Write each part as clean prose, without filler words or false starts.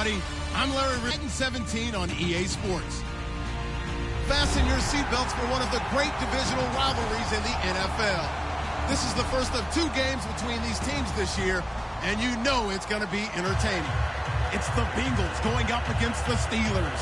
everybody. I'm Larry Madden 17 on EA Sports. Fasten your seatbelts for one of the great divisional rivalries in the NFL. This is the first of 2 games between these teams this year, and you know it's going to be entertaining. It's the Bengals going up against the Steelers.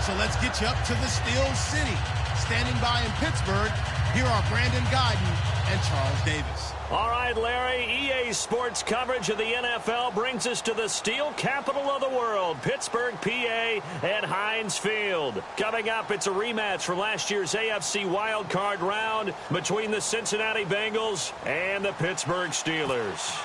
So let's get you up to the Steel City. Standing by in Pittsburgh, here are Brandon Guyton and Charles Davis. All right, Larry, EA Sports coverage of the NFL brings us to the steel capital of the world, Pittsburgh, PA, at Heinz Field. Coming up, it's a rematch from last year's AFC wildcard round between the Cincinnati Bengals and the Pittsburgh Steelers.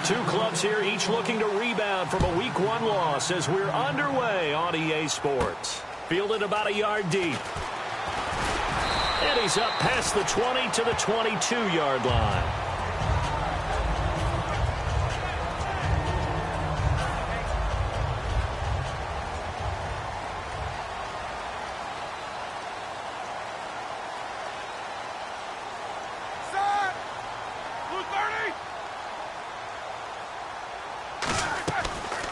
2 clubs here, each looking to rebound from a Week 1 loss as we're underway on EA Sports. Fielded about a yard deep. And he's up past the 20 to the 22-yard line.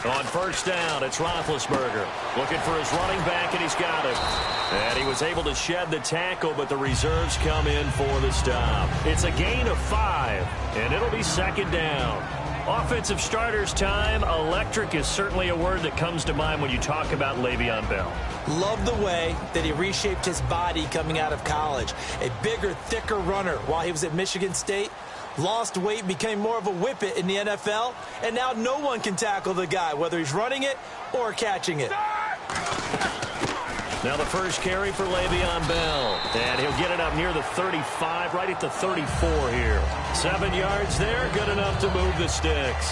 On first down, it's Roethlisberger looking for his running back, and he's got him. And he was able to shed the tackle, but the reserves come in for the stop. It's a gain of 5, and it'll be second down. Offensive starters time. Electric is certainly a word that comes to mind when you talk about Le'Veon Bell. Love the way that he reshaped his body coming out of college. A bigger, thicker runner while he was at Michigan State. Lost weight, became more of a whippet in the NFL, and now no one can tackle the guy, whether he's running it or catching it. Now the first carry for Le'Veon Bell, and he'll get it up near the 35, right at the 34 here. 7 yards there, good enough to move the sticks.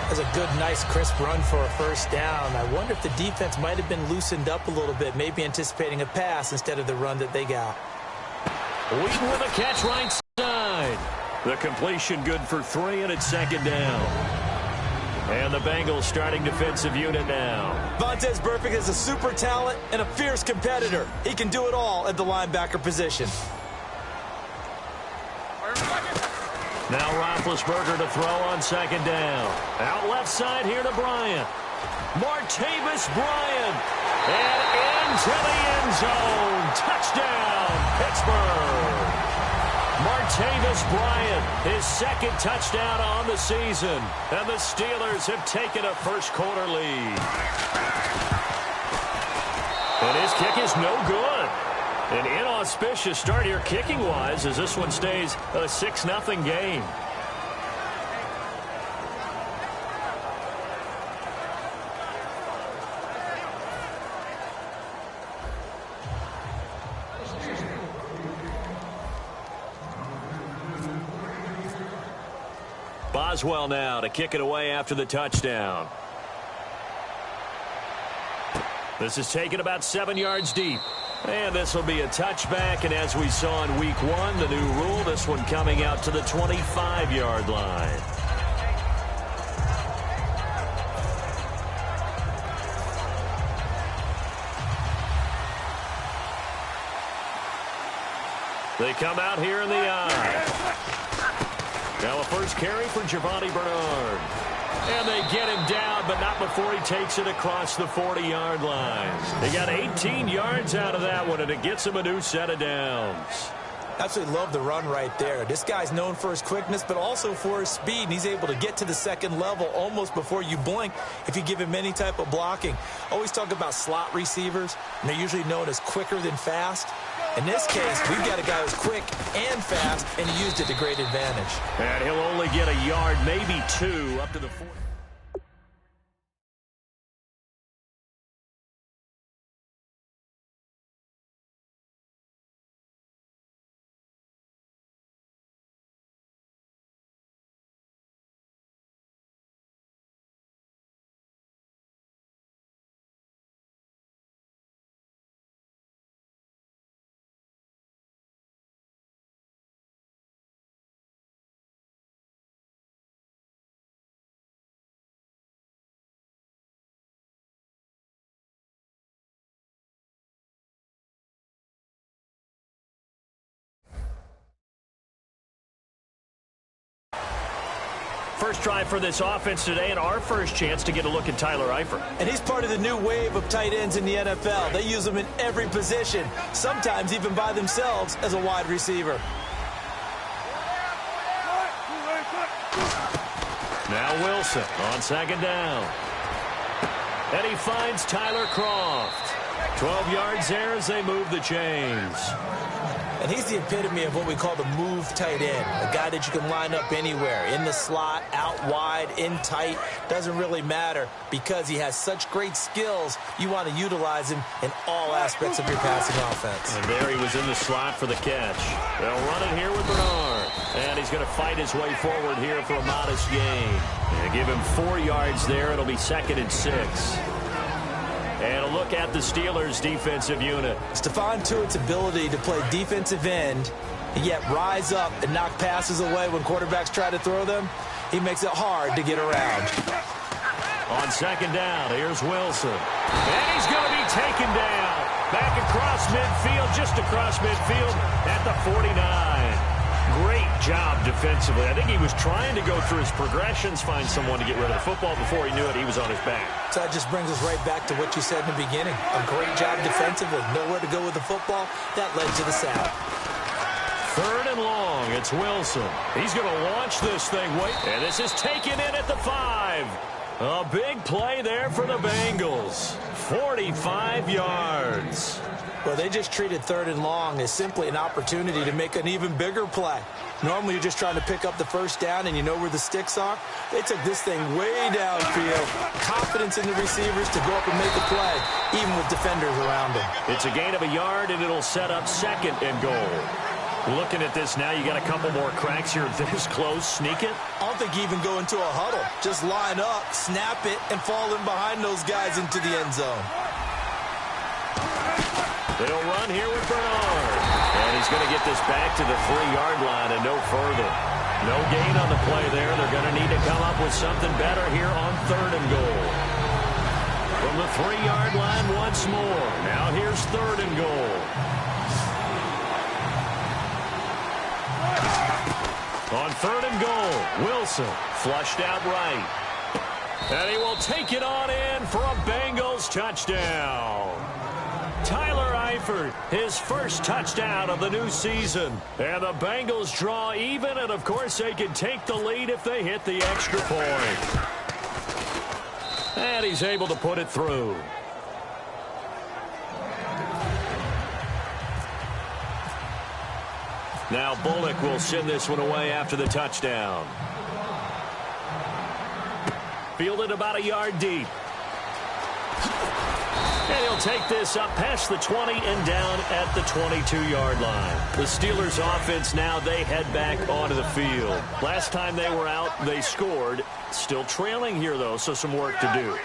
That's a good, nice, crisp run for a first down. I wonder if the defense might have been loosened up a little bit, maybe anticipating a pass instead of the run that they got. Wheaton with a catch right side. The completion good for 3, and it's second down. And the Bengals starting defensive unit now. Vontaze Burfict is a super talent and a fierce competitor. He can do it all at the linebacker position. Now Roethlisberger to throw on second down. Out left side here to Bryant. Martavis Bryant. And into the end zone. Touchdown, Pittsburgh. Martavis Bryant, his second touchdown on the season. And the Steelers have taken a first-quarter lead. And his kick is no good. An inauspicious start here kicking-wise as this one stays a 6-0 game. Boswell now to kick it away after the touchdown. This is taken about 7 yards deep. And this will be a touchback, and as we saw in Week 1, the new rule, this one coming out to the 25-yard line. They come out here in the eye. Now a first carry for Giovanni Bernard. And they get him down, but not before he takes it across the 40-yard line. They got 18 yards out of that one, and it gets him a new set of downs. Absolutely love the run right there. This guy's known for his quickness, but also for his speed. And he's able to get to the second level almost before you blink if you give him any type of blocking. Always talk about slot receivers, and they're usually known as quicker than fast. In this case, we've got a guy who's quick and fast, and he used it to great advantage. And he'll only get a yard, maybe 2, up to the 40. first drive for this offense today and our first chance to get a look at Tyler Eifert. And he's part of the new wave of tight ends in the NFL. They use them in every position, sometimes even by themselves as a wide receiver. Now Wilson on second down. And he finds Tyler Croft. 12 yards there as they move the chains. And he's the epitome of what we call the move tight end. A guy that you can line up anywhere, in the slot, out wide, in tight. Doesn't really matter because he has such great skills. You want to utilize him in all aspects of your passing offense. And there he was in the slot for the catch. They'll run it here with Bernard. And he's going to fight his way forward here for a modest gain. They give him 4 yards there. It'll be 2nd and 6. And a look at the Steelers' defensive unit. Stephon Tuitt's ability to play defensive end, yet rise up and knock passes away when quarterbacks try to throw them, he makes it hard to get around. On second down, here's Wilson. And he's going to be taken down. Back across midfield, just across midfield at the 49. Great job defensively. I think he was trying to go through his progressions, find someone to get rid of the football. Before he knew it, he was on his back. So that just brings us right back to what you said in the beginning. A great job defensively. Nowhere to go with the football. That led to the sack. 3rd and long. It's Wilson. He's going to launch this thing. And this is taken in at the 5. A big play there for the Bengals. 45 yards. Well, they just treated 3rd and long as simply an opportunity to make an even bigger play. Normally, you're just trying to pick up the first down and you know where the sticks are. They took this thing way downfield. Confidence in the receivers to go up and make a play, even with defenders around them. It's a gain of a yard, and it'll set up 2nd and goal. Looking at this now, you got a couple more cracks here. This close, sneak it. I don't think you even go into a huddle. Just line up, snap it, and fall in behind those guys into the end zone. They'll run here with Bernard. And he's going to get this back to the 3-yard line and no further. No gain on the play there. They're going to need to come up with something better here on 3rd and goal. From the 3-yard line once more. Now here's 3rd and goal. On 3rd and goal, Wilson flushed out right. And he will take it on in for a Bengals touchdown. Tyler Eifert, his first touchdown of the new season. And the Bengals draw even, and of course they can take the lead if they hit the extra point. And he's able to put it through. Now Bullock will send this one away after the touchdown. Fielded about a yard deep. And he'll take this up past the 20 and down at the 22-yard line. The Steelers offense now, they head back onto the field. Last time they were out, they scored. Still trailing here, though, so some work to do.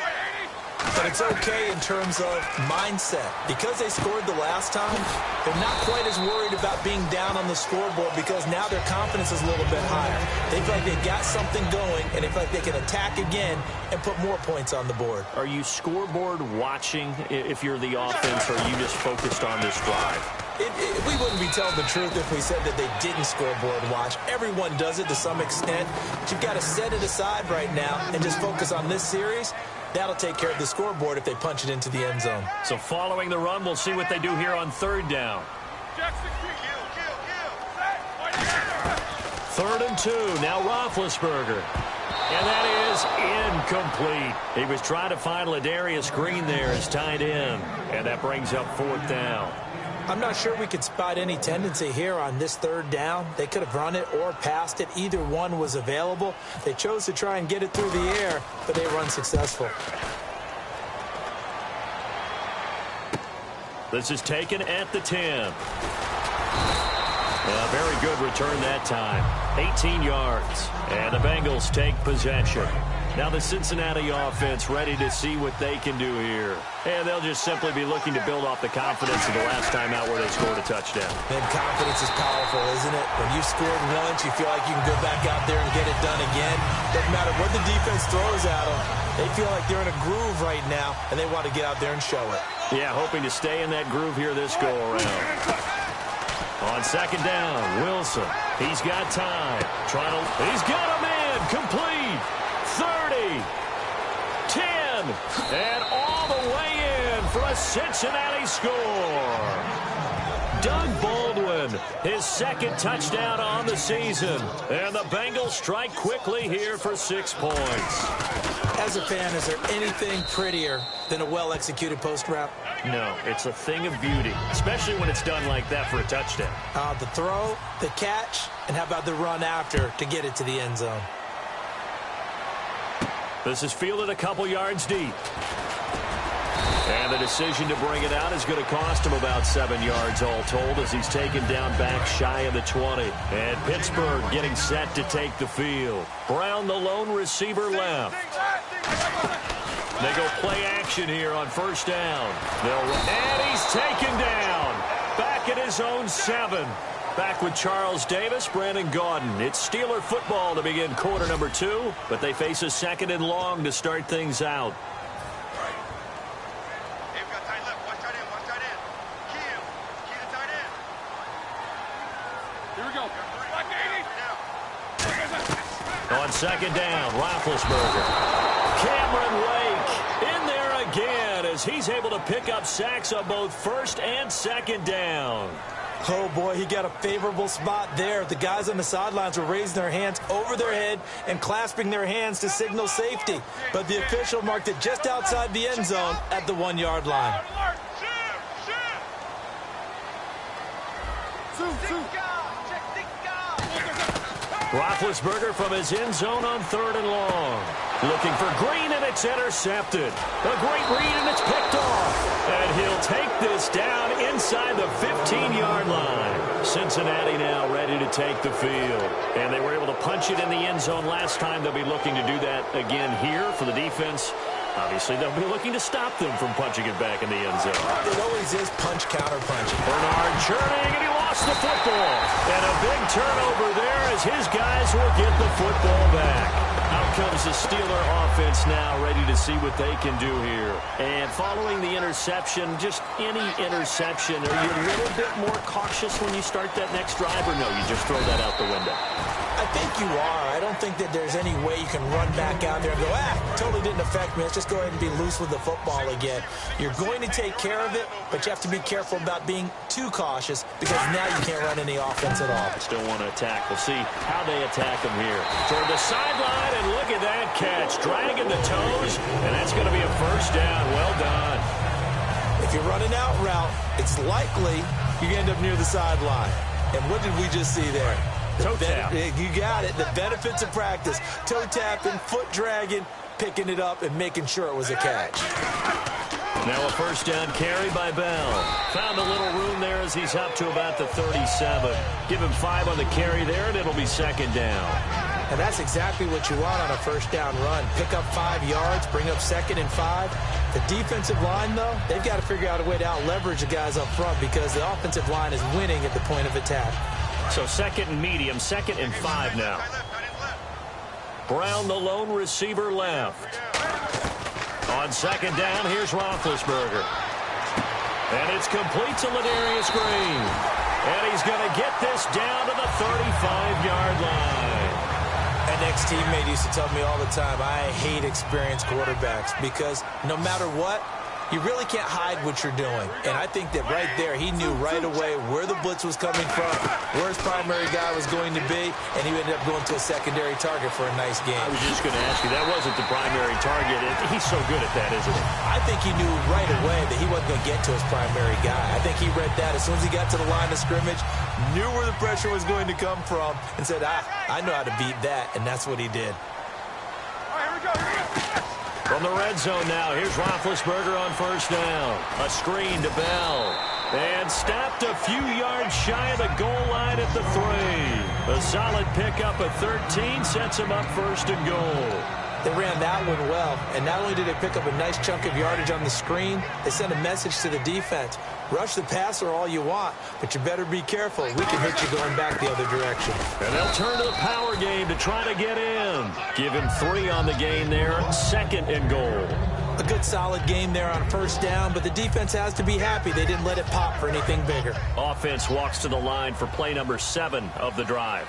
But it's okay in terms of mindset. Because they scored the last time, they're not quite as worried about being down on the scoreboard because now their confidence is a little bit higher. They feel like they've got something going, and they feel like they can attack again and put more points on the board. Are you scoreboard watching if you're the offense, or are you just focused on this drive? We wouldn't be telling the truth if we said that they didn't scoreboard watch. Everyone does it to some extent. But you've got to set it aside right now and just focus on this series. That'll take care of the scoreboard if they punch it into the end zone. So following the run, we'll see what they do here on 3rd down. 3rd and 2. Now Roethlisberger. And that is incomplete. He was trying to find Ladarius Green there as tight end. And that brings up 4th down. I'm not sure we could spot any tendency here on this 3rd down. They could have run it or passed it. Either one was available. They chose to try and get it through the air, but they were unsuccessful. This is taken at the 10. A very good return that time. 18 yards. And the Bengals take possession. Now the Cincinnati offense ready to see what they can do here. And they'll just simply be looking to build off the confidence of the last time out where they scored a touchdown. And confidence is powerful, isn't it? When you scored once, you feel like you can go back out there and get it done again. Doesn't matter what the defense throws at them. They feel like they're in a groove right now, and they want to get out there and show it. Yeah, hoping to stay in that groove here this go-around. On 2nd down, Wilson. He's got time. He's got him in. 10, complete. 30, 10, and all the way in for a Cincinnati score. Doug Baldwin, his second touchdown on the season. And the Bengals strike quickly here for 6 points. As a fan, is there anything prettier than a well-executed post route? No, it's a thing of beauty, especially when it's done like that for a touchdown. The throw, the catch, and how about the run after to get it to the end zone? This is fielded a couple yards deep. And the decision to bring it out is going to cost him about 7 yards all told as he's taken down back shy of the 20. And Pittsburgh getting set to take the field. Brown, the lone receiver, left. They go play action here on first down. And he's taken down. Back at his own 7. Back with Charles Davis, Brandon Gaudin. It's Steeler football to begin quarter number 2, but they face a second and long to start things out. On second down, Roethlisberger. Cameron Wake in there again as he's able to pick up sacks on both first and second down. Oh, boy, he got a favorable spot there. The guys on the sidelines were raising their hands over their head and clasping their hands to signal safety. But the official marked it just outside the end zone at the 1-yard line. Roethlisberger from his end zone on third and long. Looking for Green, and it's intercepted. A great read, and it's picked off. And he'll take this down inside the 15-yard line. Cincinnati now ready to take the field. And they were able to punch it in the end zone last time. They'll be looking to do that again here for the defense. Obviously, they'll be looking to stop them from punching it back in the end zone. It always is punch, counter punch. Bernard churning, and he lost the football. And a big turnover there as his guys will get the football back. Out comes the Steeler offense now, ready to see what they can do here. And following the interception, just any interception, are you a little bit more cautious when you start that next drive, or no, you just throw that out the window? I think you are. I don't think that there's any way you can run back out there and go, totally didn't affect me. Let's just go ahead and be loose with the football again. You're going to take care of it, but you have to be careful about being too cautious because now you can't run any offense at all. Still want to attack. We'll see how they attack him here. Toward the sideline, and look at that catch. Dragging the toes, and that's going to be a first down. Well done. If you're running out route, it's likely you end up near the sideline. And what did we just see there? Toe tap. You got it. The benefits of practice. Toe tapping, foot dragging, picking it up, and making sure it was a catch. Now a first down carry by Bell. Found a little room there as he's up to about the 37. Give him 5 on the carry there, and it'll be second down. And that's exactly what you want on a first down run. Pick up 5 yards, bring up second and 5. The defensive line, though, they've got to figure out a way to out-leverage the guys up front because the offensive line is winning at the point of attack. So second and medium, second and 5 now. Brown, the lone receiver, left. On second down, here's Roethlisberger. And it's complete to Ladarius Green. And he's going to get this down to the 35-yard line. An ex-teammate used to tell me all the time, I hate experienced quarterbacks because no matter what, you really can't hide what you're doing. And I think that right there, he knew right away where the blitz was coming from, where his primary guy was going to be, and he ended up going to a secondary target for a nice game. I was just going to ask you, that wasn't the primary target. He's so good at that, isn't he? I think he knew right away that he wasn't going to get to his primary guy. I think he read that as soon as he got to the line of scrimmage, knew where the pressure was going to come from, and said, I know how to beat that, and that's what he did. All right, here we go. From the red zone now, here's Roethlisberger on first down. A screen to Bell. And stopped a few yards shy of the goal line at the 3. A solid pickup at 13 sets him up first and goal. They ran that one well, and not only did they pick up a nice chunk of yardage on the screen, they sent a message to the defense. Rush the passer all you want, but you better be careful. We can hit you going back the other direction. And they'll turn to the power game to try to get in. Give him 3 on the game there, second and goal. A good solid game there on first down, but the defense has to be happy they didn't let it pop for anything bigger. Offense walks to the line for play number 7 of the drive.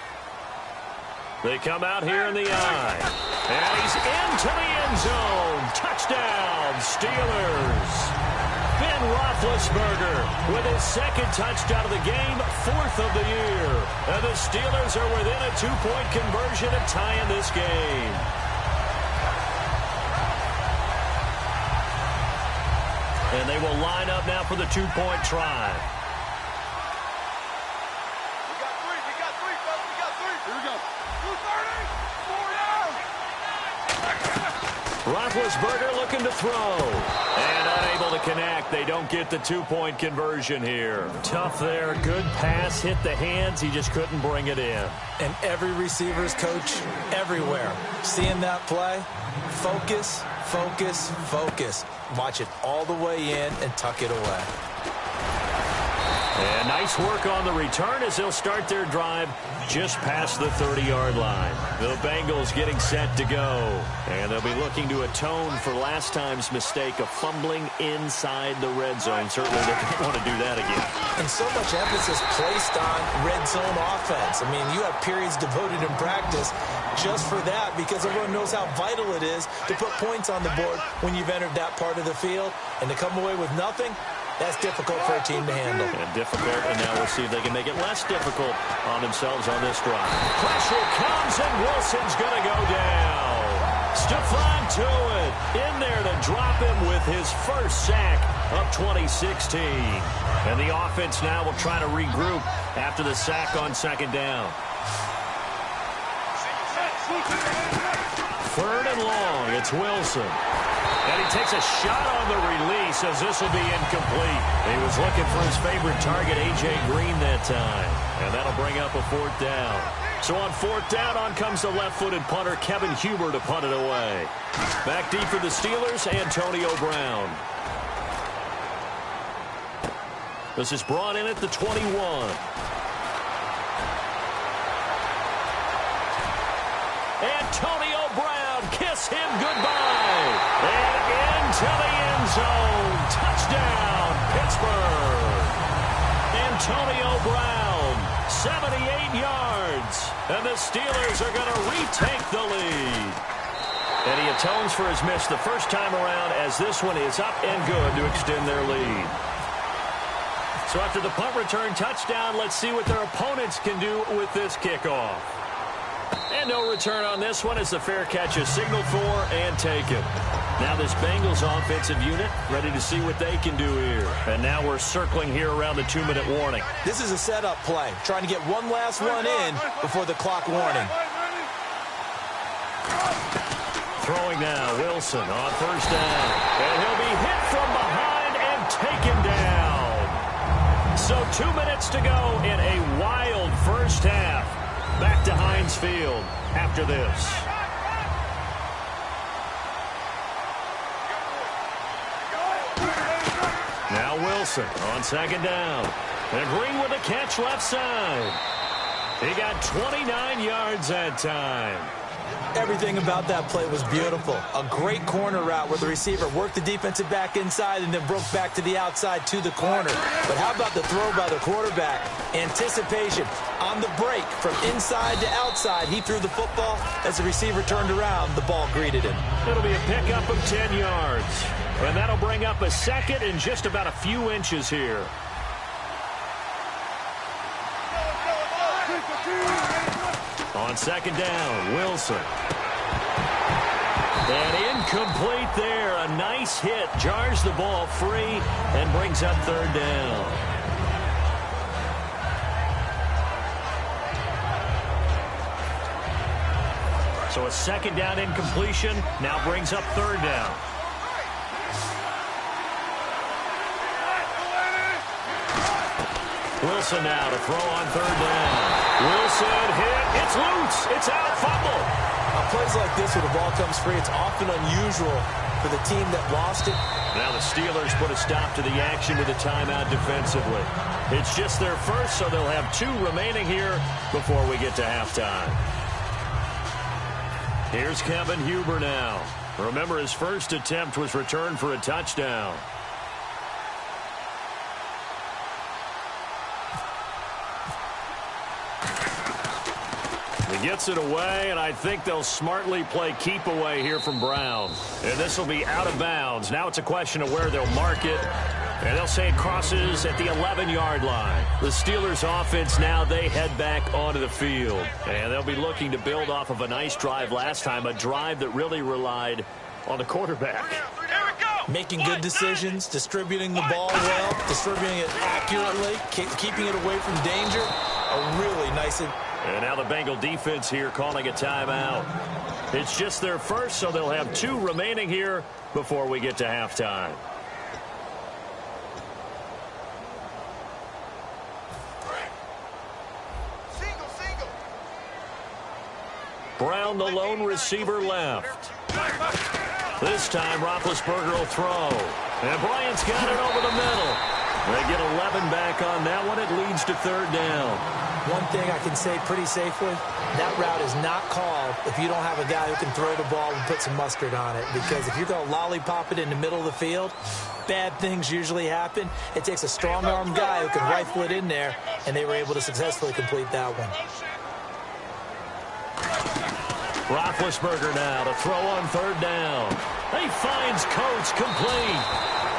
They come out here in the eye. And he's into the end zone. Touchdown, Steelers. Ben Roethlisberger with his second touchdown of the game, fourth of the year. And the Steelers are within a 2-point conversion of tying this game. And they will line up now for the 2-point try. We got three, folks. We got three. Here we go. 230. 4 down. Roethlisberger looking to throw. And unable to connect. They don't get the 2-point conversion here. Tough there. Good pass. Hit the hands. He just couldn't bring it in. And every receiver's coach everywhere. Seeing that play, focus, focus, focus. Watch it all the way in and tuck it away. And nice work on the return as they'll start their drive just past the 30-yard line. The Bengals getting set to go. And they'll be looking to atone for last time's mistake of fumbling inside the red zone. Certainly they don't want to do that again. And so much emphasis placed on red zone offense. I mean, you have periods devoted in practice just for that because everyone knows how vital it is to put points on the board when you've entered that part of the field. And to come away with nothing, that's difficult for a team to handle. And difficult, and now we'll see if they can make it less difficult on themselves on this drive. Pressure comes, and Wilson's going to go down. Stephon Tuitt in there to drop him with his first sack of 2016. And the offense now will try to regroup after the sack on second down. 3rd and long, it's Wilson. And he takes a shot on the release as this will be incomplete. He was looking for his favorite target, A.J. Green, that time. And that'll bring up a 4th down. So on 4th down, on comes the left-footed punter, Kevin Huber, to punt it away. Back deep for the Steelers, Antonio Brown. This is brought in at the 21. Antonio Brown, kiss him goodbye. And into the end zone. Touchdown, Pittsburgh. Antonio Brown, 78 yards. And the Steelers are going to retake the lead. And he atones for his miss the first time around as this one is up and good to extend their lead. So after the punt return touchdown, let's see what their opponents can do with this kickoff. And no return on this one as the fair catch is signaled for and taken. Now this Bengals offensive unit ready to see what they can do here. And now we're circling here around the 2-minute warning. This is a setup play, trying to get one last one in before the clock warning. Throwing now, Wilson on 1st down. And he'll be hit from behind and taken down. So 2 minutes to go in a wild first half. Back to Heinz Field after this. Now Wilson on 2nd down. And Green with a catch left side. He got 29 yards that time. Everything about that play was beautiful. A great corner route where the receiver worked the defensive back inside and then broke back to the outside to the corner. But how about the throw by the quarterback? Anticipation on the break from inside to outside. He threw the football. As the receiver turned around, the ball greeted him. It'll be a pickup of 10 yards. And that'll bring up a second and just about a few inches here. On 2nd down, Wilson. And incomplete there. A nice hit. Jars the ball free and brings up 3rd down. So a 2nd down incompletion now brings up 3rd down. Wilson now to throw on 3rd down. Wilson hit. It's loose. It's out. Fumble. Plays like this where the ball comes free, it's often unusual for the team that lost it. Now the Steelers put a stop to the action with a timeout defensively. It's just their first, so they'll have 2 remaining here before we get to halftime. Here's Kevin Huber now. Remember, his first attempt was returned for a touchdown. He gets it away, and I think they'll smartly play keep away here from Brown. And this will be out of bounds. Now it's a question of where they'll mark it. And they'll say it crosses at the 11-yard line. The Steelers offense now, they head back onto the field. And they'll be looking to build off of a nice drive last time, a drive that really relied on the quarterback. Making good decisions, distributing the ball well, distributing it accurately, keeping it away from danger. A really nice... And now the Bengal defense here calling a timeout. It's just their first, so they'll have 2 remaining here before we get to halftime. Brown, the lone receiver, left. This time, Roethlisberger will throw. And Bryant's got it over the middle. They get 11 back on that one. It leads to 3rd down. One thing I can say pretty safely, that route is not called if you don't have a guy who can throw the ball and put some mustard on it. Because if you're going to lollipop it in the middle of the field, bad things usually happen. It takes a strong-arm guy who can rifle it in there, and they were able to successfully complete that one. Roethlisberger now to throw on 3rd down. He finds Coates complete.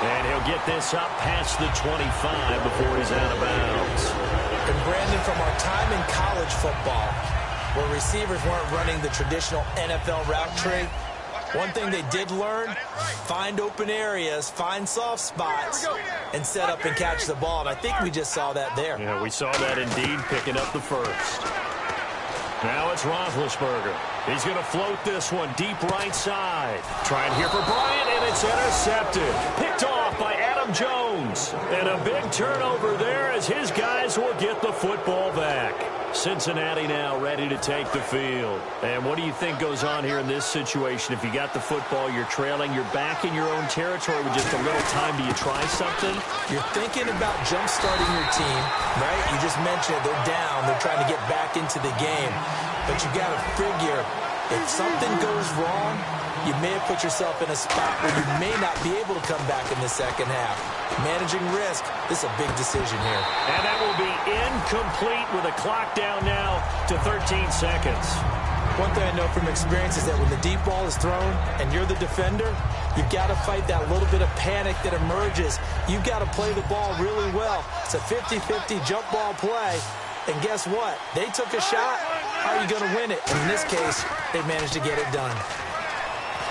And he'll get this up past the 25 before he's out of bounds. And Brandon, from our time in college football, where receivers weren't running the traditional NFL route tree, one thing they did learn, find open areas, find soft spots, and set up and catch the ball. And I think we just saw that there. Yeah, we saw that indeed, picking up the first. Now it's Roethlisberger. He's going to float this one deep right side. Trying here for Bryant, and it's intercepted. Picked off by Adam Jones. And a big turnover there as his guys will get the football back. Cincinnati now ready to take the field. And what do you think goes on here in this situation? If you got the football, you're trailing, you're back in your own territory with just a little time. Do you try something? You're thinking about jump-starting your team, right? You just mentioned it. They're down. They're trying to get back into the game. But you got to figure, if something goes wrong, you may have put yourself in a spot where you may not be able to come back in the second half. Managing risk, this is a big decision here. And that will be incomplete with a clock down now to 13 seconds. One thing I know from experience is that when the deep ball is thrown and you're the defender, you've got to fight that little bit of panic that emerges. You've got to play the ball really well. It's a 50-50 jump ball play. And guess what? They took a shot. How are you going to win it? And in this case, they managed to get it done.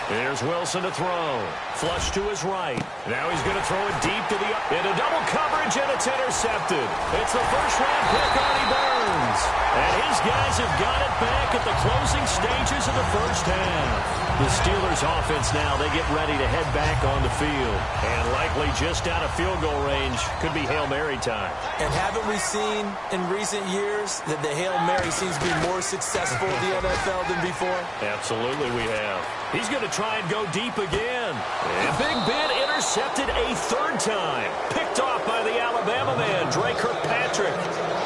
Here's Wilson to throw. Flush to his right. Now he's going to throw it deep to the... into double coverage, and it's intercepted. It's the first-round pick, Artie Burns. And his guys have got it back at the closing stages of the first half. The Steelers offense now, they get ready to head back on the field. And likely just out of field goal range. Could be Hail Mary time. And haven't we seen in recent years that the Hail Mary seems to be more successful in the NFL than before? Absolutely we have. He's going to try and go deep again. And Big Ben intercepted a 3rd time. Picked off by the Alabama man, Dre Kirkpatrick.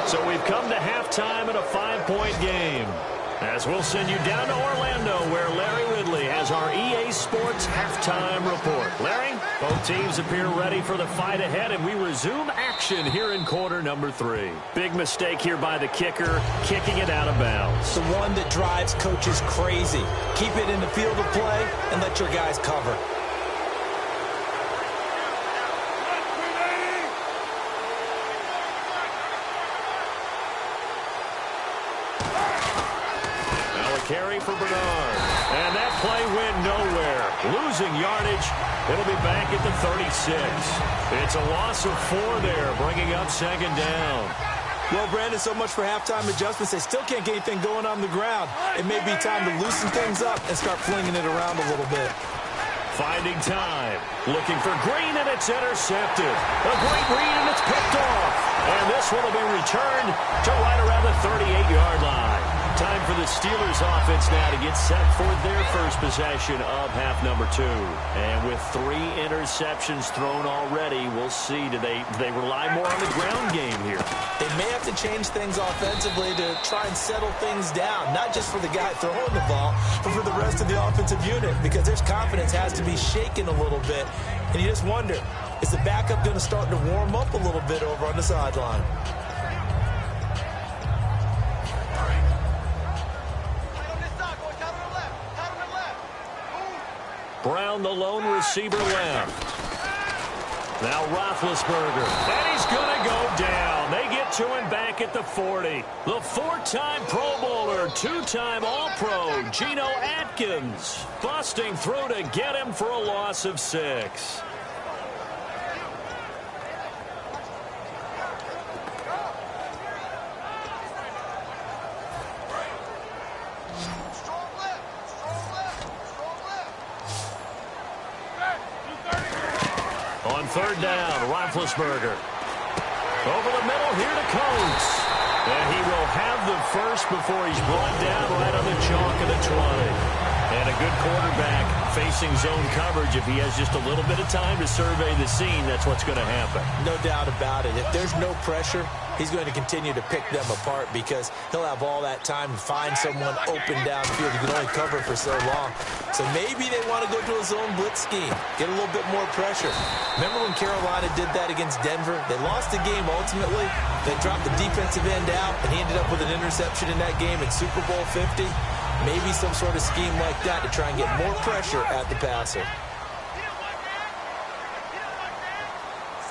So we've come to halftime in a 5-point game. As we'll send you down to Orlando, where Larry Ridley has our EA Sports halftime report. Larry, both teams appear ready for the fight ahead, and we resume action here in quarter number 3. Big mistake here by the kicker, kicking it out of bounds. The one that drives coaches crazy. Keep it in the field of play and let your guys cover. Carry for Bernard. And that play went nowhere. Losing yardage. It'll be back at the 36. It's a loss of 4 there, bringing up 2nd down. Well, Brandon, so much for halftime adjustments. They still can't get anything going on the ground. It may be time to loosen things up and start flinging it around a little bit. Finding time. Looking for Green, and it's intercepted. A great read, and it's picked off. And this one will be returned to right around the 38-yard line. Time for the Steelers offense now to get set for their first possession of half number 2. And with 3 interceptions thrown already, we'll see. Do they rely more on the ground game here? They may have to change things offensively to try and settle things down, not just for the guy throwing the ball, but for the rest of the offensive unit, because their confidence has to be shaken a little bit. And you just wonder, is the backup going to start to warm up a little bit over on the sideline? Brown, the lone receiver, left. Now Roethlisberger, and he's going to go down. They get to him back at the 40. The 4-time Pro Bowler, 2-time All-Pro, Geno Atkins, busting through to get him for a loss of 6. On 3rd down, Roethlisberger. Over the middle here to Coates. And he will have the first before he's brought down right on the chalk of the 20. And a good quarterback facing zone coverage. If he has just a little bit of time to survey the scene, that's what's going to happen. No doubt about it. If there's no pressure, he's going to continue to pick them apart because he'll have all that time to find someone open downfield. He can only cover for so long. So maybe they want to go to a zone blitz scheme, get a little bit more pressure. Remember when Carolina did that against Denver? They lost the game ultimately. They dropped the defensive end out, and he ended up with an interception in that game in Super Bowl 50. Maybe some sort of scheme like that to try and get more pressure at the passer.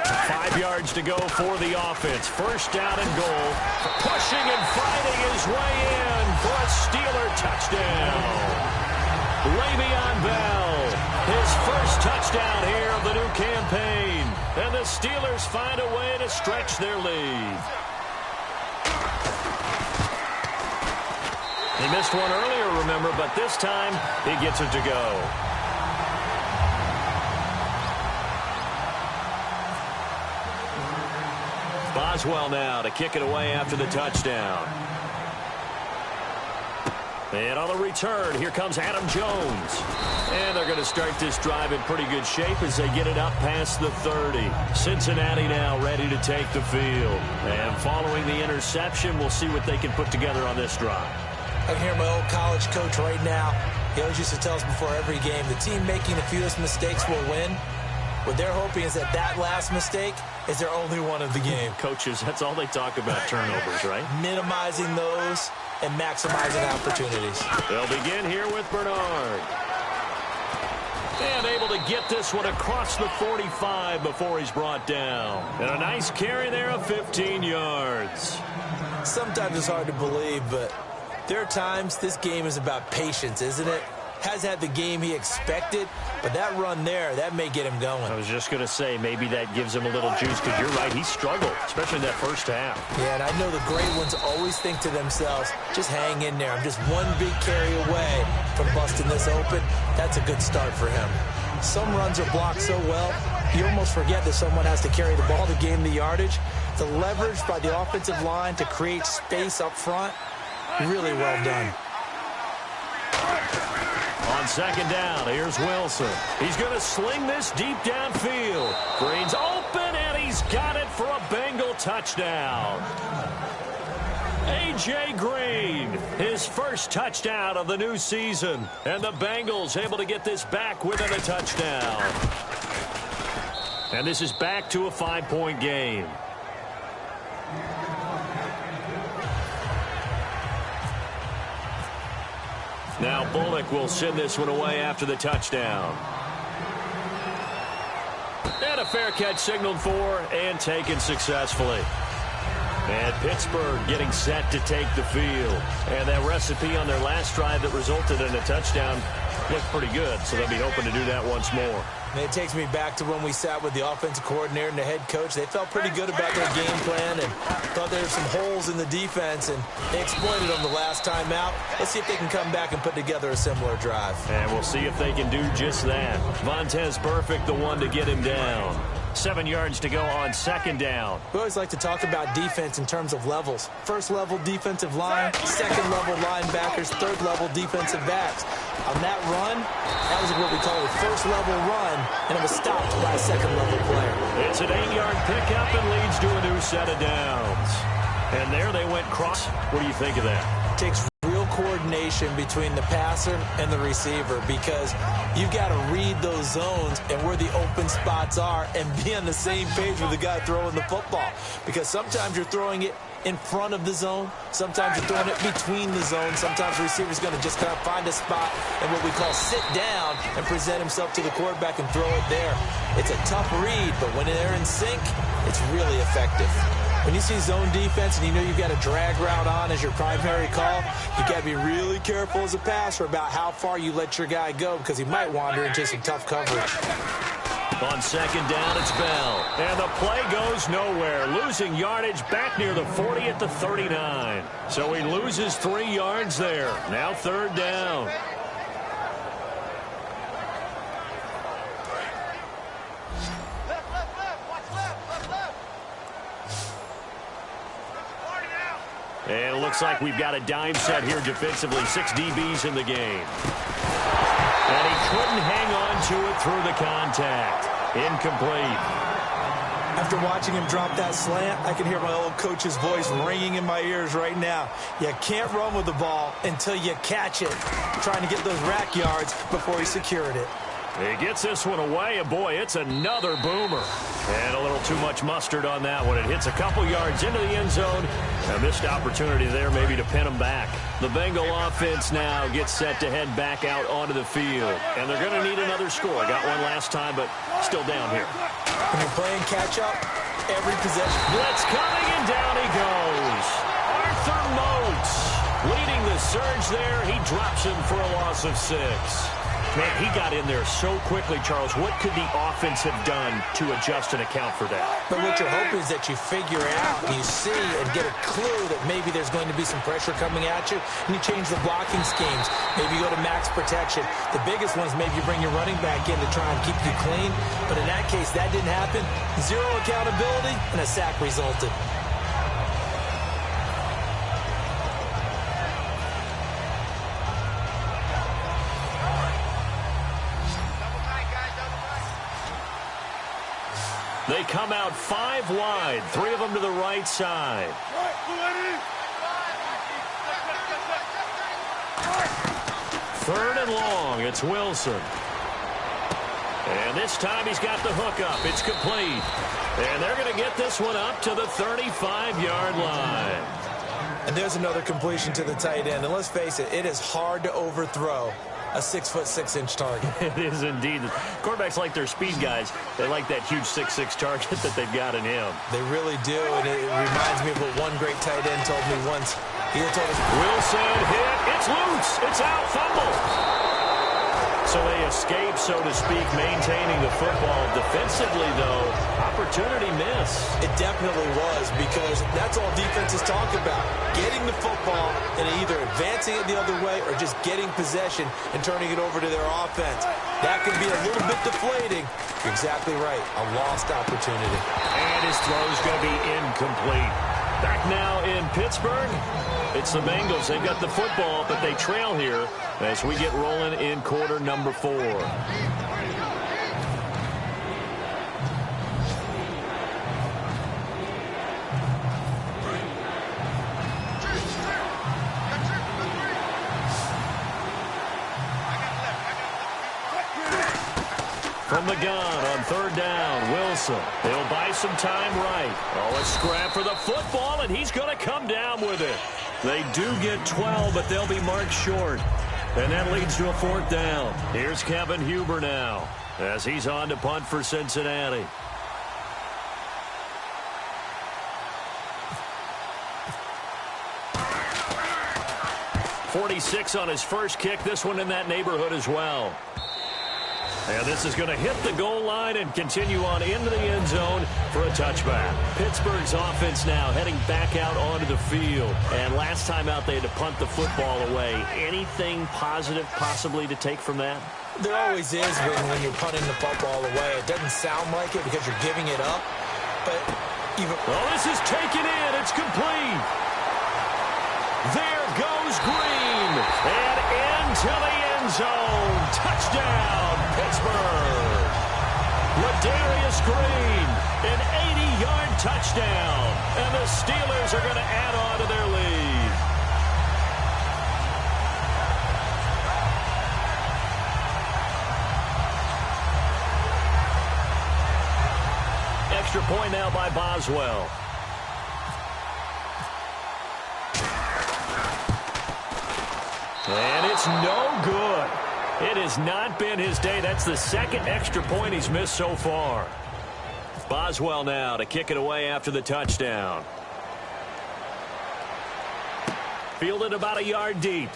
5 yards to go for the offense. 1st down and goal. Pushing and fighting his way in for a Steeler touchdown. Le'Veon Bell, his first touchdown here of the new campaign. And the Steelers find a way to stretch their lead. He missed one earlier, remember, but this time he gets it to go. Boswell now to kick it away after the touchdown. And on the return, here comes Adam Jones. And they're going to start this drive in pretty good shape as they get it up past the 30. Cincinnati now ready to take the field. And following the interception, we'll see what they can put together on this drive. I can hear my old college coach right now. He always used to tell us before every game, the team making the fewest mistakes will win. What they're hoping is that that last mistake is their only one of the game. Coaches, that's all they talk about, turnovers, right? Minimizing those and maximizing opportunities. They'll begin here with Bernard. And able to get this one across the 45 before he's brought down. And a nice carry there of 15 yards. Sometimes it's hard to believe, but there are times this game is about patience, isn't it? Has had the game he expected, but that run there, that may get him going. I was just going to say, maybe that gives him a little juice, because you're right, he struggled, especially in that first half. Yeah, and I know the great ones always think to themselves, just hang in there. I'm just one big carry away from busting this open. That's a good start for him. Some runs are blocked so well, you almost forget that someone has to carry the ball to gain the yardage. The leverage by the offensive line to create space up front, really well done. On 2nd down, here's Wilson. He's going to sling this deep downfield. Green's open, and he's got it for a Bengal touchdown. A.J. Green, his first touchdown of the new season. And the Bengals able to get this back within a touchdown. And this is back to a 5-point game. Now Bullock will send this one away after the touchdown. And a fair catch signaled for and taken successfully. And Pittsburgh getting set to take the field. And that recipe on their last drive that resulted in a touchdown looked pretty good, so they'll be hoping to do that once more. And it takes me back to when we sat with the offensive coordinator and the head coach. They felt pretty good about their game plan and thought there were some holes in the defense, and they exploited them the last time out. Let's see if they can come back and put together a similar drive. And we'll see if they can do just that. Vontez Burfict, the one to get him down. 7 yards to go on 2nd down. We always like to talk about defense in terms of levels. First level defensive line, second level linebackers, third level defensive backs. On that run, that was what we call a first level run, and it was stopped by a second level player. It's an 8-yard pickup and leads to a new set of downs. And there they went cross. What do you think of that? It takes real coordination between the passer and the receiver, because you've got to read those zones and where the open spots are and be on the same page with the guy throwing the football, because sometimes you're throwing it in front of the zone. Sometimes you're throwing it between the zones. Sometimes the receiver's going to just kind of find a spot and what we call sit down and present himself to the quarterback and throw it there. It's a tough read, but when they're in sync, it's really effective. When you see zone defense and you know you've got a drag route on as your primary call, you got to be really careful as a passer about how far you let your guy go because he might wander into some tough coverage. On second down, it's Bell. And the play goes nowhere. Losing yardage back near the 40 at the 39. So he loses 3 yards there. Now third down. And it looks like we've got a dime set here defensively. 6 DBs in the game. And he couldn't hang on to it through the contact. Incomplete. After watching him drop that slant, I can hear my old coach's voice ringing in my ears right now. You can't run with the ball until you catch it. Trying to get those rack yards before he secured it. He gets this one away, and boy, it's another boomer. And a little too much mustard on that one. It hits a couple yards into the end zone. A missed opportunity there maybe to pin him back. The Bengal offense now gets set to head back out onto the field. And they're going to need another score. Got one last time, but still down here. When you're playing catch-up, every possession. Blitz coming, and down he goes. Arthur Moats leading the surge there. He drops him for a loss of 6. Man, he got in there so quickly, Charles. What could the offense have done to adjust and account for that? But what you're hoping is that you figure out, you see, and get a clue that maybe there's going to be some pressure coming at you, and you change the blocking schemes. Maybe you go to max protection. The biggest one is maybe you bring your running back in to try and keep you clean. But in that case, that didn't happen. 0 accountability, and a sack resulted. They come out 5 wide, 3 of them to the right side. Third and long, it's Wilson. And this time he's got the hook up. It's complete. And they're going to get this one up to the 35-yard line. And there's another completion to the tight end. And let's face it, it is hard to overthrow a 6'6" target. It is indeed. Quarterbacks like their speed guys. They like that huge 6'6" target that they've got in him. They really do, and it reminds me of what one great tight end told me once. He told us, Wilson hit. It's loose. It's out. Fumble. So they escape, so to speak, maintaining the football. Defensively, though, opportunity miss. It definitely was, because that's all defenses talk about. Getting the football and either advancing it the other way or just getting possession and turning it over to their offense. That can be a little bit deflating. You're exactly right. A lost opportunity. And his throw is going to be incomplete. Back now in Pittsburgh, it's the Bengals. They've got the football, but they trail here as we get rolling in quarter number 4. From the gun on third down, Wilson. He'll buy some time right. Oh, a scrap for the football, and he's going to come down with it. They do get 12, but they'll be marked short. And that leads to a 4th down. Here's Kevin Huber now as he's on to punt for Cincinnati. .46 on his first kick. This one in that neighborhood as well. And this is going to hit the goal line and continue on into the end zone for a touchback. Pittsburgh's offense now heading back out onto the field. And last time out, they had to punt the football away. Anything positive possibly to take from that? There always is when you're punting the football away. It doesn't sound like it because you're giving it up. But even... Well, this is taken in. It's complete. There goes Green. And into the end zone. Touchdown, Pittsburgh. Ladarius Green, an 80-yard touchdown. And the Steelers are going to add on to their lead. Extra point now by Boswell. And it's no good. It has not been his day. That's the second extra point he's missed so far. Boswell now to kick it away after the touchdown. Fielded about a yard deep.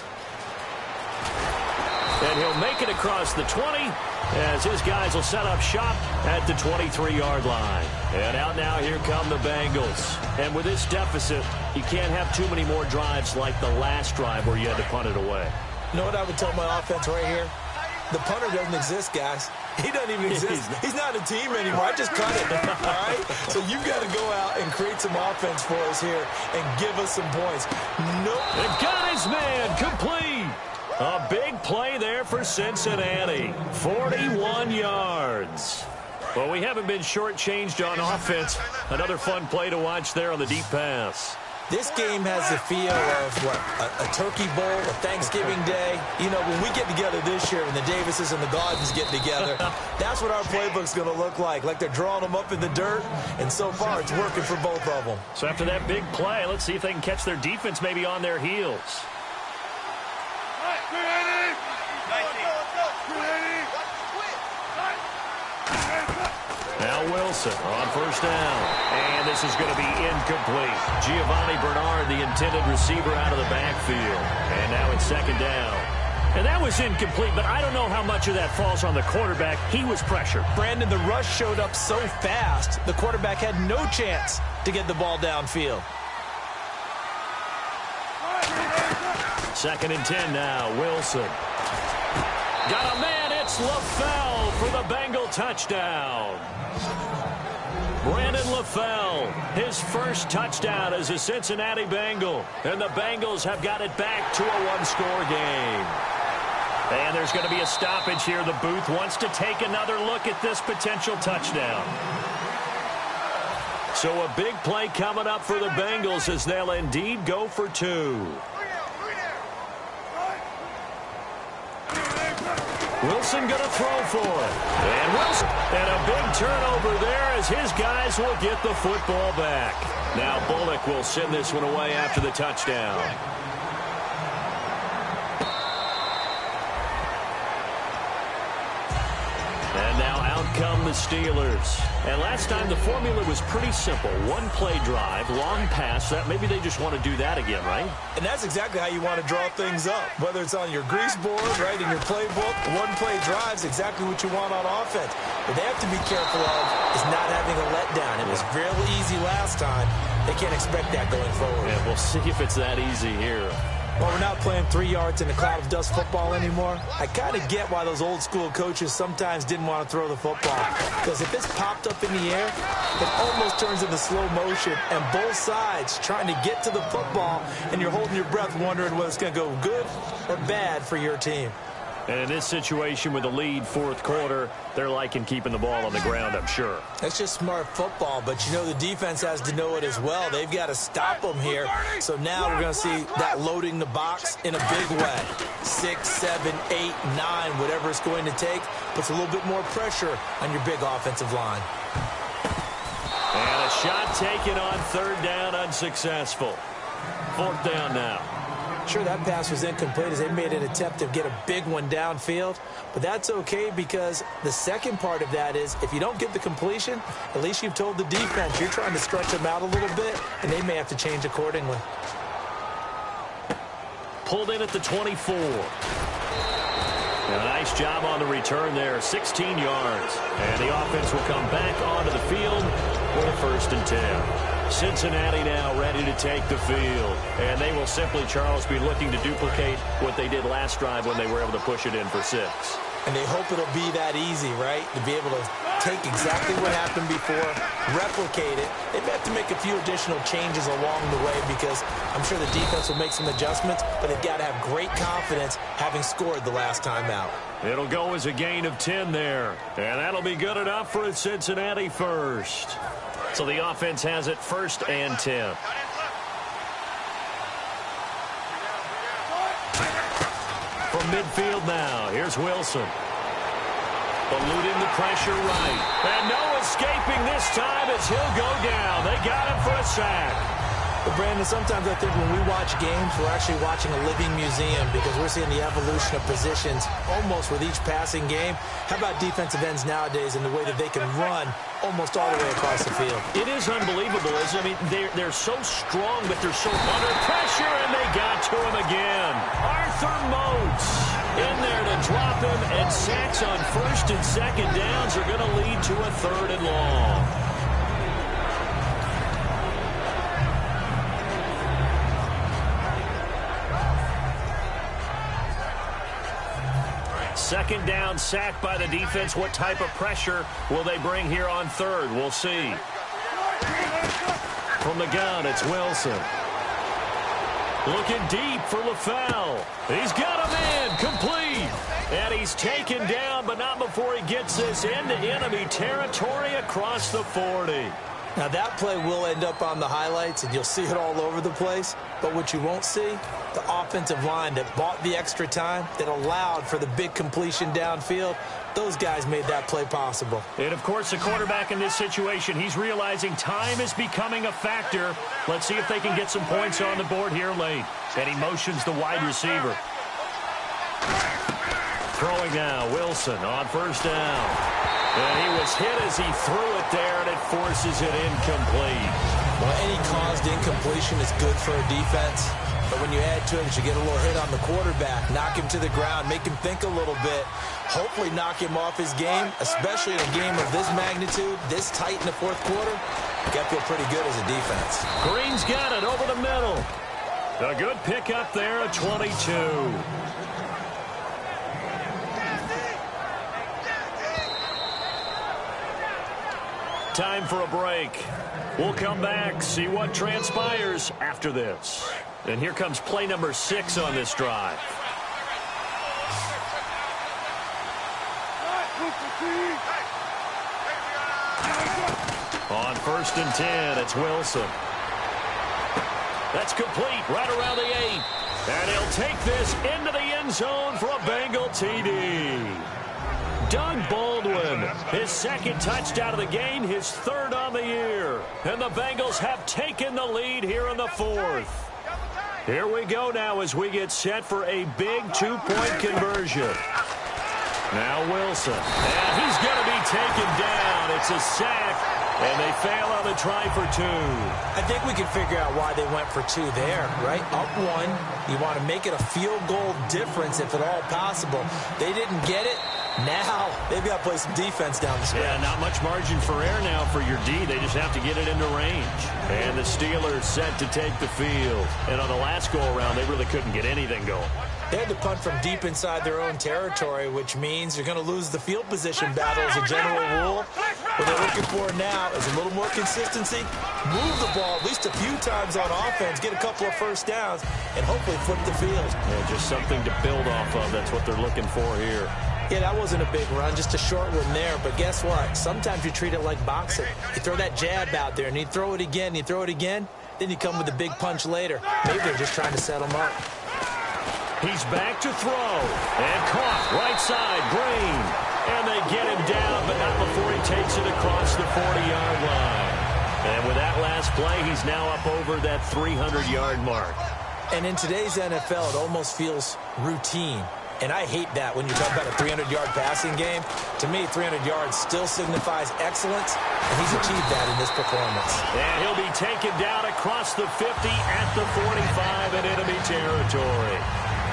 And he'll make it across the 20 as his guys will set up shop at the 23-yard line. And out now, here come the Bengals. And with this deficit, you can't have too many more drives like the last drive where you had to punt it away. You know what I would tell my offense right here? The punter doesn't exist, guys. He doesn't even exist. He's not a team anymore. I just cut it, all right? So you've got to go out and create some offense for us here and give us some points. Nope. And got his man complete. A big play there for Cincinnati. 41 yards. Well, we haven't been shortchanged on offense. Another fun play to watch there on the deep pass. This game has the feel of, what, a turkey bowl, a Thanksgiving day. You know, when we get together this year, when the Davises and the Gardens get together, that's what our playbook's going to look like they're drawing them up in the dirt, and so far it's working for both of them. So after that big play, let's see if they can catch their defense maybe on their heels. Now Wilson on first down. And this is going to be incomplete. Giovanni Bernard, the intended receiver, out of the backfield. And now it's second down. And that was incomplete, but I don't know how much of that falls on the quarterback. He was pressured. Brandon, the rush showed up so fast, the quarterback had no chance to get the ball downfield. Second and 10 now. Wilson. Got a man. It's LaFell for the Bengal touchdown. Brandon LaFell, his first touchdown as a Cincinnati Bengal. And the Bengals have got it back to a one-score game. And there's going to be a stoppage here. The booth wants to take another look at this potential touchdown. So a big play coming up for the Bengals as they'll indeed go for two. Wilson going to throw for it. And Wilson. And a big turnover there as his guys will get the football back. Now Bullock will send this one away after the touchdown. And now out come the Steelers. And last time the formula was pretty simple. One play drive, long pass. That maybe they just want to do that again, right? And that's exactly how you want to draw things up. Whether it's on your grease board, right, in your playbook, one play drive is exactly what you want on offense. What they have to be careful of is not having a letdown. It was really easy last time. They can't expect that going forward. Yeah, we'll see if it's that easy here. Well, we're not playing 3 yards in a cloud of dust football anymore. I kind of get why those old school coaches sometimes didn't want to throw the football. Because if it's popped up in the air, it almost turns into slow motion. And both sides trying to get to the football, and you're holding your breath wondering whether it's going to go good or bad for your team. And in this situation with the lead fourth quarter, they're liking keeping the ball on the ground, I'm sure. That's just smart football, but you know the defense has to know it as well. They've got to stop them here. So now we're going to see that loading the box in a big way. 6, 7, 8, 9, whatever it's going to take, puts a little bit more pressure on your big offensive line. And a shot taken on third down, unsuccessful. Fourth down now. Sure, that pass was incomplete as they made an attempt to get a big one downfield, but that's okay because the second part of that is if you don't get the completion, at least you've told the defense you're trying to stretch them out a little bit, and they may have to change accordingly. Pulled in at the 24. And a nice job on the return there, 16 yards. And the offense will come back onto the field for the 1st and 10. Cincinnati now ready to take the field. And they will simply, Charles, be looking to duplicate what they did last drive when they were able to push it in for 6. And they hope it'll be that easy, right? To be able to take exactly what happened before, replicate it. They may have to make a few additional changes along the way because I'm sure the defense will make some adjustments, but they've got to have great confidence having scored the last time out. It'll go as a gain of 10 there. And that'll be good enough for a Cincinnati first. So the offense has it 1st and 10. From midfield now, here's Wilson. Eluding the pressure right. And no escaping this time as he'll go down. They got him for a sack. But Brandon, sometimes I think when we watch games, we're actually watching a living museum because we're seeing the evolution of positions almost with each passing game. How about defensive ends nowadays and the way that they can run almost all the way across the field? It is unbelievable, isn't it? I mean, they're so strong, but they're so under pressure, and they got to him again. Arthur Moats in there to drop him, and sacks on first and second downs are going to lead to a third and long. Second down, sacked by the defense. What type of pressure will they bring here on third? We'll see. From the gun, it's Wilson. Looking deep for LaFell. He's got him in, complete. And he's taken down, but not before he gets this into enemy territory across the 40. Now, that play will end up on the highlights, and you'll see it all over the place. But what you won't see, the offensive line that bought the extra time, that allowed for the big completion downfield, those guys made that play possible. And, of course, the quarterback in this situation, he's realizing time is becoming a factor. Let's see if they can get some points on the board here late. And he motions the wide receiver. Throwing now, Wilson on first down. And he was hit as he threw it there, and it forces it incomplete. Well, any caused incompletion is good for a defense. But when you add to it, you get a little hit on the quarterback, knock him to the ground, make him think a little bit, hopefully knock him off his game, especially in a game of this magnitude, this tight in the fourth quarter. You got to feel pretty good as a defense. Green's got it over the middle. A good pickup there at 22. Time for a break. We'll come back, see what transpires after this. And here comes play number 6 on this drive. On first and 10, it's Wilson. That's complete right around the 8. And he'll take this into the end zone for a Bengal TD. Doug Baldwin, his second touchdown of the game, his third on the year. And the Bengals have taken the lead here in the fourth. Here we go now as we get set for a big two-point conversion. Now Wilson, and he's going to be taken down. It's a sack, and they fail on the try for 2. I think we can figure out why they went for 2 there, right? Up 1, you want to make it a field goal difference if at all possible. They didn't get it. Now, they've got to play some defense down the stretch. Yeah, not much margin for error now for your D. They just have to get it into range. And the Steelers set to take the field. And on the last go-around, they really couldn't get anything going. They had to punt from deep inside their own territory, which means you're going to lose the field position battle as a general rule. What they're looking for now is a little more consistency, move the ball at least a few times on offense, get a couple of first downs, and hopefully flip the field. Yeah, just something to build off of. That's what they're looking for here. Yeah, that wasn't a big run, just a short one there. But guess what? Sometimes you treat it like boxing. You throw that jab out there, and you throw it again, then you come with a big punch later. Maybe they're just trying to set them up. He's back to throw. And caught right side, Green. And they get him down, but not before he takes it across the 40-yard line. And with that last play, he's now up over that 300-yard mark. And in today's NFL, it almost feels routine. And I hate that when you talk about a 300-yard passing game. To me, 300 yards still signifies excellence, and he's achieved that in this performance. And he'll be taken down across the 50 at the 45 in enemy territory.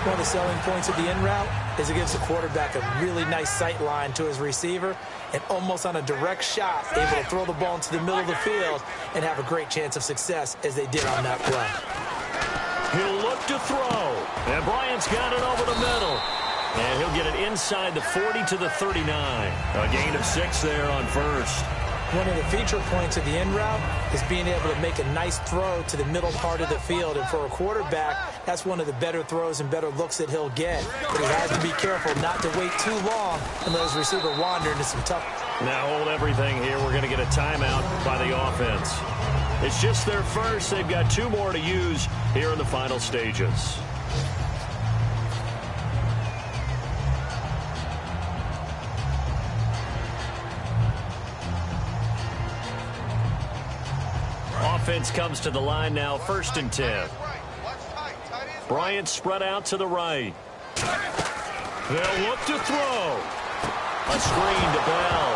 One of the selling points of the in route is it gives the quarterback a really nice sight line to his receiver, and almost on a direct shot, able to throw the ball into the middle of the field and have a great chance of success as they did on that play. He'll look to throw. And Bryant's got it over the middle. And he'll get it inside the 40 to the 39. A gain of 6 there on first. One of the feature points of the in route is being able to make a nice throw to the middle part of the field. And for a quarterback, that's one of the better throws and better looks that he'll get. But he has to be careful not to wait too long and let his receiver wander into some tough. Now hold everything here. We're going to get a timeout by the offense. It's just their first. They've got 2 more to use here in the final stages. offense comes to the line now, 1st and 10. Bryant spread out to the right. They'll look to throw. A screen to Bell.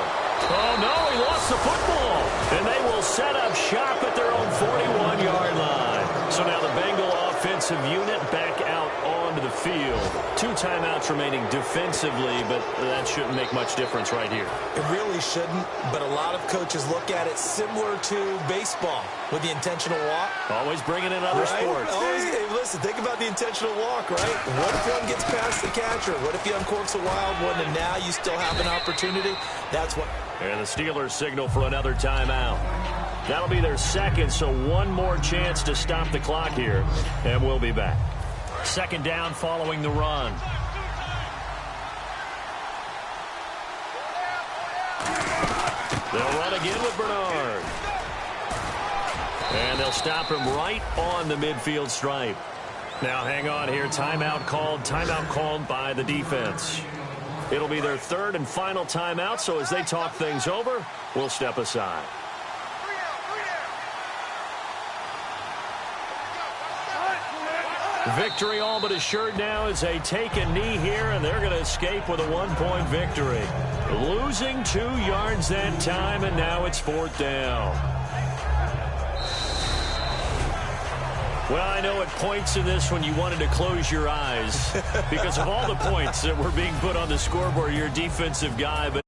Oh, no, he lost the football. And they will set up shop at their own 41-yard line. So now the Bengal offensive unit back out onto the field. 2 timeouts remaining defensively, but that shouldn't make much difference right here. It really shouldn't, but a lot of coaches look at it similar to baseball with the intentional walk. Always bringing in other sports. Hey, listen, think about the intentional walk, right? What if one gets past the catcher? What if he uncorks a wild one and now you still have an opportunity? That's what. And the Steelers signal for another timeout. That'll be their second, so one more chance to stop the clock here, and we'll be back. 2nd down following the run. They'll run again with Bernard. And they'll stop him right on the midfield stripe. Now hang on here. Timeout called by the defense. It'll be their 3rd and final timeout, so as they talk things over, we'll step aside. Victory all but assured now as they take a knee here, and they're going to escape with a 1-point victory. Losing 2 yards that time, and now it's 4th down. Well, I know at points in this when you wanted to close your eyes because of all the points that were being put on the scoreboard, you're a defensive guy, but